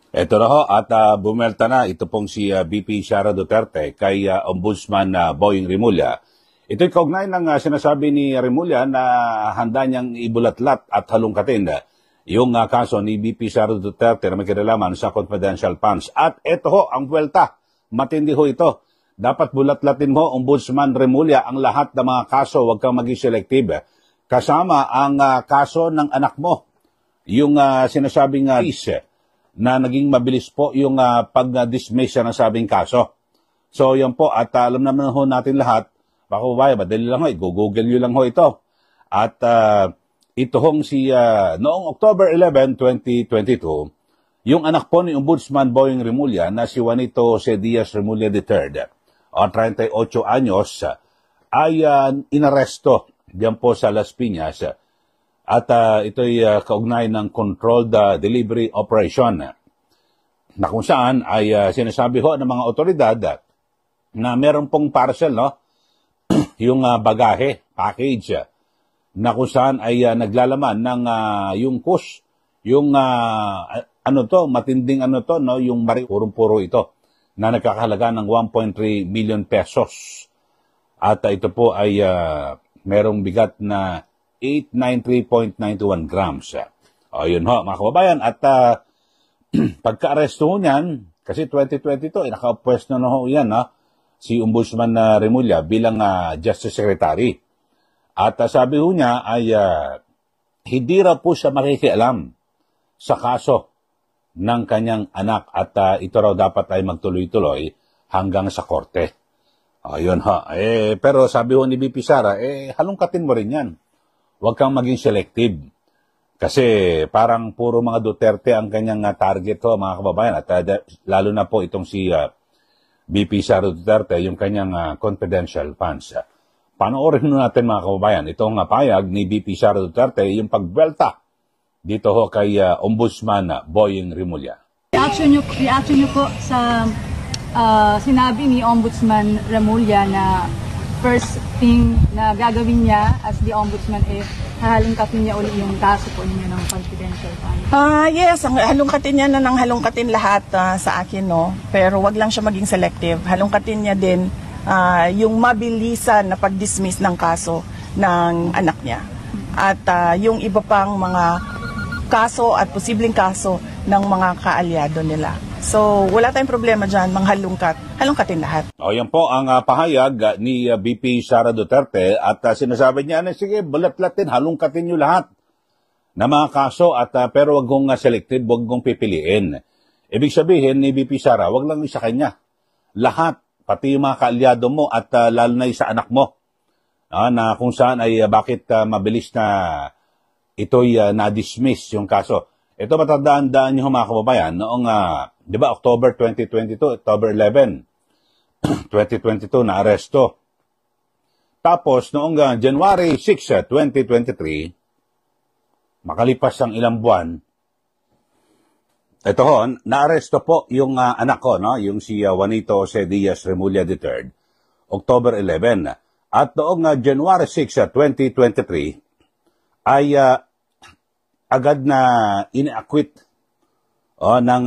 Eto na ho, at bumelta na ito pong si VP Sara Duterte kay Ombudsman Boying Rimulya. Ito'y kaugnay ng sinasabi ni Rimulya na handa niyang ibulatlat at halongkatin yung kaso ni VP Sara Duterte na may kinalaman sa confidential funds. At eto ho, ang buwelta, matindi ho ito. Dapat bulatlatin mo, Ombudsman Rimulya, ang lahat ng mga kaso, huwag kang maging selective. Kasama ang kaso ng anak mo, yung sinasabing na naging mabilis po yung pag-dismiss siya ng sabing kaso. So yan po, at alam naman ho natin lahat, baka ba, madali lang ho, i-google nyo lang ho ito. At ito hong si, noong October 11, 2022, yung anak po ni Ombudsman Boying Rimulya na si Juanito C. Diaz Rimulya III, o 38 anyos, ay inaresto diyan po sa Las Piñas. At ito'y kaugnay ng controlled delivery operation na kung saan ay sinasabi ho ng mga otoridad na meron pong parcel, no? yung bagahe, package, na kung saan ay naglalaman ng yung kush, yung matinding no? Yung purong-puro ito na nagkakahalaga ng 1.3 million pesos. At ito po ay merong bigat na 893.91 grams. O yun ho, mga kababayan. At pagka-aresto ho niyan, kasi 2022, nakapwesto na ho yan, si Ombudsman Rimulya bilang Justice Secretary. At sabi ho niya ay hindi raw po siya makikialam sa kaso ng kanyang anak at ito raw dapat ay magtuloy-tuloy hanggang sa korte. Ayun ho. Pero sabi ho ni BP Sara, halongkatin mo rin yan. Huwag kang maging selective. Kasi parang puro mga Duterte ang kanyang target ho, mga kababayan. At lalo na po itong si BP Sara Duterte, yung kanyang confidential funds. Panoorin natin, mga kababayan, itong payag ni BP Sara Duterte, yung pagbelta dito ho kay Ombudsman Boying Rimulya. Reaction niyo po sa sinabi ni Ombudsman Rimulya na first thing na gagawin niya as the Ombudsman hahalongkatin niya ulit yung kaso po niya ng confidential fund. Yes, halongkatin niya na ng halongkatin lahat sa akin, no? Pero wag lang siya maging selective. Halongkatin niya din yung mabilisan na pag-dismiss ng kaso ng anak niya. At yung iba pang mga kaso at posibleng kaso ng mga kaalyado nila. So, wala tayong problema dyan, halongkatin lahat. O, yan po ang pahayag ni BP Sara Duterte at sinasabi niya na sige, balatlatin, halongkatin nyo lahat na mga kaso at pero wag kong selective, wag kong pipiliin. Ibig sabihin ni BP Sara, wag lang sa kanya. Lahat, pati yung mga kaalyado mo at lalo na sa anak mo na kung saan ay bakit mabilis na ito'y na-dismiss yung kaso. Ito matandaan niyo mga kababayan, noong, di ba, October 2022, October 11, 2022, na-aresto. Tapos, noong January 6, 2023, makalipas ang ilang buwan, ito ho, na-aresto po yung anak ko, no? Yung si Juanito C. Diaz Rimulya III, October 11. At noong January 6, 2023, ay agad na ina-acquit ng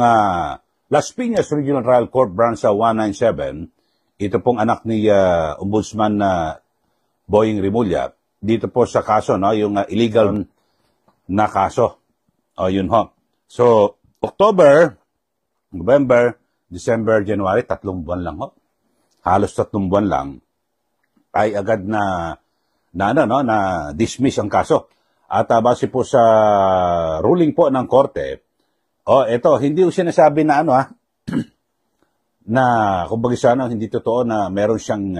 Las Piñas Regional Trial Court Branch 197, ito pong anak ni Ombudsman Boying Rimulya, dito po sa kaso, no, yung illegal na kaso. Yun ho. So, October, November, December, January, 3 buwan lang ho. Halos 3 buwan lang, ay agad na dismiss ang kaso. At base po sa ruling po ng korte, ito, hindi ko sinasabi na na kumbaga sana hindi totoo na meron siyang,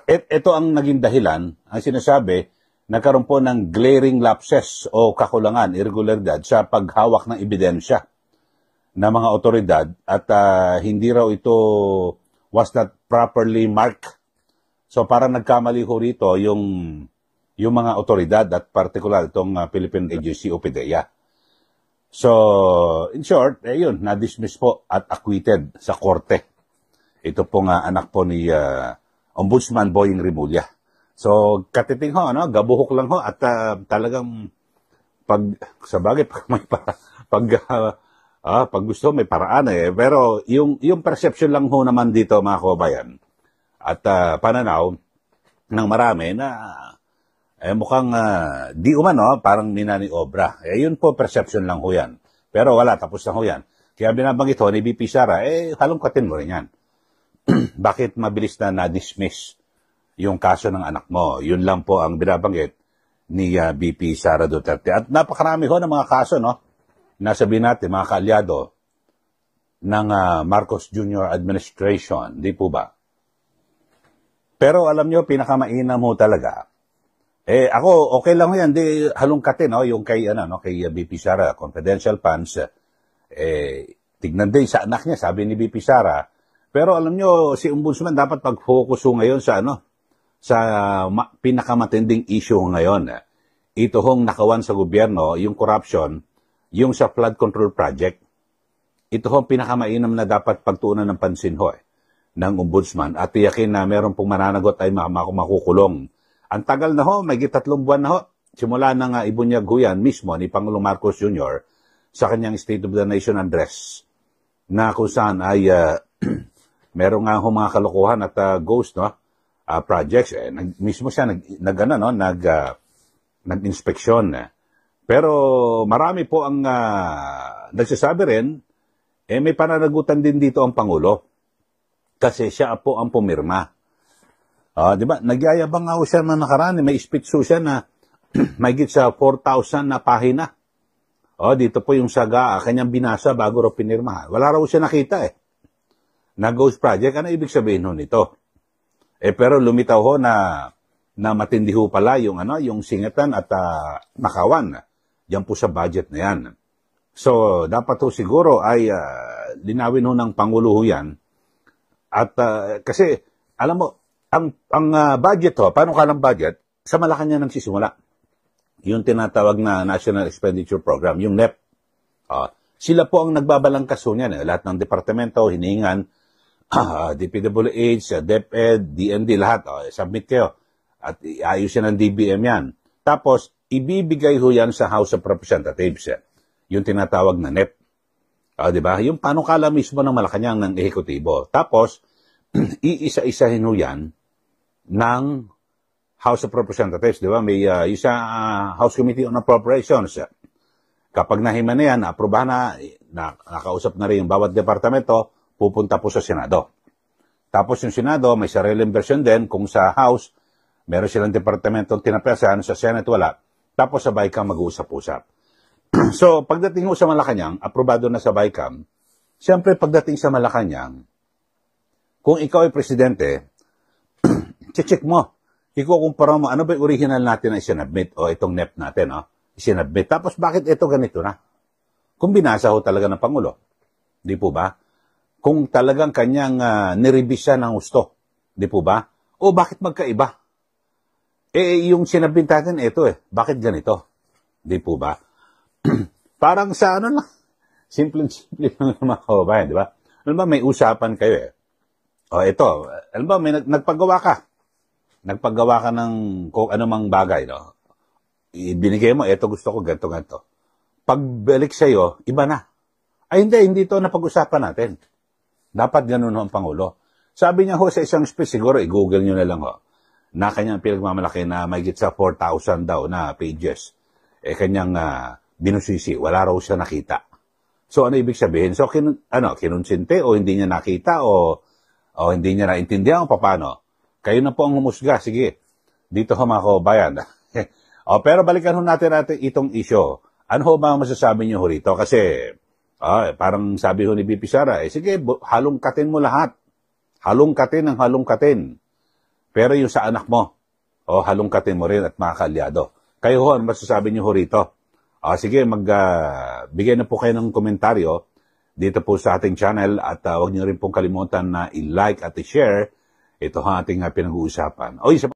ito ang naging dahilan, ang sinasabi, nagkaroon po ng glaring lapses o kakulangan, irregularidad sa paghawak ng ebidensya ng mga otoridad at hindi raw ito was not properly marked. So parang nagkamali ho rito yung mga otoridad at partikular itong Philippine Agency o PDEA. So, in short, yun, na-dismiss po at acquitted sa korte. Ito pong anak po ni Ombudsman Boying Rimulya. So, katiting ho, gabuhok lang ho at talagang pag Pag gusto, may paraan eh. Pero yung perception lang ho naman dito, mga kababayan, at pananaw ng marami na mukhang di umano, parang minani obra. Yun po, perception lang ho yan. Pero wala, tapos na ho yan. Kaya binabanggit ho ni BP Sara, halongkatin mo rin yan. Bakit mabilis na na-dismiss yung kaso ng anak mo? Yun lang po ang binabanggit ni BP Sara Duterte. At napakarami ho ng mga kaso, no? Nasabihin natin, mga kaalyado ng Marcos Jr. administration, di po ba? Pero alam nyo, pinakamainam mo talaga. Ako, okay lang yan, di halongkatin, no? Yung kay BP Sara, confidential funds, tignan din sa anak niya, sabi ni BP Sara. Pero alam nyo, si Ombudsman dapat pag-focus ngayon sa pinakamatinding issue ngayon. Ito hong nakawan sa gobyerno, yung corruption, yung sa flood control project. Ito hong pinakamainam na dapat pagtuunan ng pansin ho ng Ombudsman at tiyakin na meron pong mananagot ay makukulong. Ang tagal na ho, may 3 buwan na ho, simula nang ibunyag ho yan mismo ni Pangulong Marcos Jr. sa kanyang State of the Nation address na kung saan ay meron nga ho mga kalokohan at ghost projects. Mismo siya nag-inspeksyon. Pero marami po ang nagsasabi rin, may pananagutan din dito ang Pangulo. Kasi siya po ang pumirma. Di ba? Nagyayabang nga siya na nakaraan. May speech siya na may git sa 4,000 na pahina. Dito po yung saga, kanyang binasa bago raw pinirma. Wala raw siya nakita na ghost project. Ano ibig sabihin ho nito? Pero lumitaw ho na matindi ho pala yung singatan at nakawan. Yan po sa budget na yan. So, dapat ho siguro ay linawin ho ng Pangulo ho yan. At kasi, alam mo, ang budget ho, paano ka ng budget? Sa Malacanang nagsisimula. Yung tinatawag na National Expenditure Program, yung NEP. Sila po ang nagbabalangkas ho niyan. Lahat ng departamento, hinihingan, DPWH, DepEd, DND, lahat. Submit kayo. At ayusin ng DBM yan. Tapos, ibibigay ho yan sa House of Representatives. Yung tinatawag na NEP. Diba? Yung panukala mismo ng Malacanang ng ehekutibo. Tapos, iisa-isahin ho yan ng House of Representatives. Diba? May isa House Committee on Appropriations. Kapag nahima na yan, aprobahan na, nakausap na rin yung bawat departamento, pupunta po sa Senado. Tapos yung Senado, may sariling version din. Kung sa House, meron silang departamentong tinapesan, sa Senate wala. Tapos sa BICAM mag-uusap-usap. So, pagdating mo sa Malacanang, aprobado na sa BICAM, siyempre pagdating sa Malacanang, kung ikaw ay presidente, check mo. Ikukumpara mo, ano ba yung original natin na isinabmit o itong NEP natin, isinabmit. Tapos bakit ito ganito na? Kung binasa ho talaga ng Pangulo. Di po ba? Kung talagang kanyang niribisa ng gusto. Di po ba? O bakit magkaiba? Yung sinabmit natin, ito bakit ganito? Di po ba? Parang sa lang, simple lang mga kababayan, di ba? Alam ba, may usapan kayo ito, alam ba, may nagpagawa ka ng kung anumang bagay, no? Ibinigay mo, ito gusto ko, ganito. Pagbalik sa'yo, iba na. Ay, hindi ito napag-usapan natin. Dapat ganun ang Pangulo. Sabi niya sa isang speech, siguro, i-google nyo na lang na kanyang pinagmamalaki na may git sa 4,000 daw na pages. Kanyang binusisi, wala raw siya nakita. So, ano ibig sabihin? So, kinunsinte o hindi niya nakita o hindi niya naintindihan o paano? Kayo na po ang humusga. Sige, dito mga kababayan. Pero balikan natin itong issue. Ano ho ba masasabi niyo rito? Kasi, parang sabi ni BP Sara, sige, halongkatin mo lahat. Halongkatin ang halongkatin. Pero yung sa anak mo, halongkatin mo rin at mga kaalyado. Kayo ho, ano masasabi niyo rito? Sige, bigay na po kayo ng komentaryo dito po sa ating channel at huwag niyo rin pong kalimutan na i-like at i-share ito ang ating pinag-uusapan.